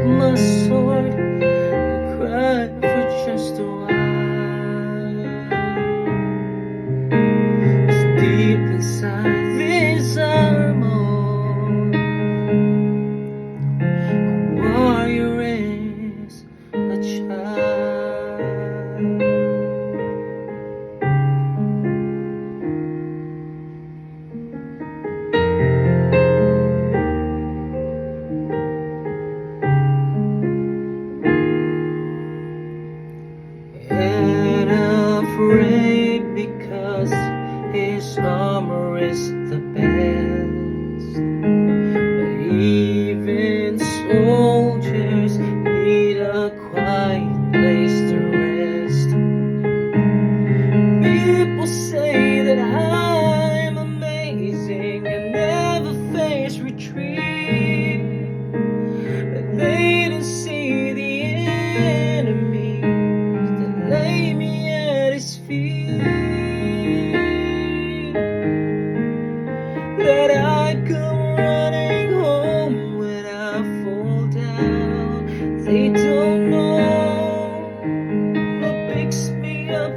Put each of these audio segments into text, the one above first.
my sword and cry for just a while. It's deep inside this armor, a warrior is a child. And afraid because his armor is the best. But even soldiers need a quiet place to rest. People say that I'm amazing and never face retreat, but they don't see the enemy lay me at his feet, that I come running home when I fall down. They don't know what picks me up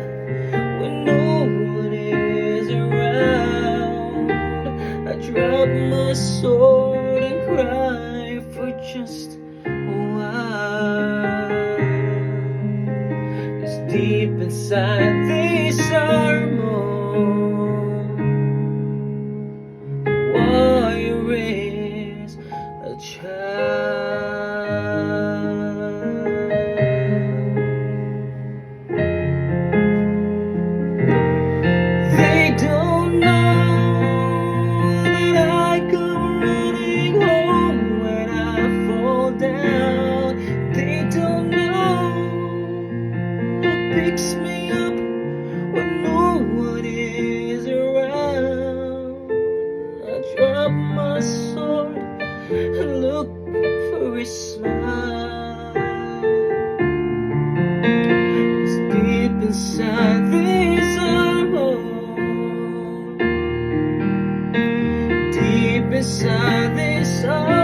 when no one is around. I drop my sword and cry for just a while. Deep inside this armor, a warrior is a child. They don't know that I come running home when I fall down. They don't know picks me up when no one is around. I drop my sword and look for a smile. It's deep inside this armor, deep inside this armor.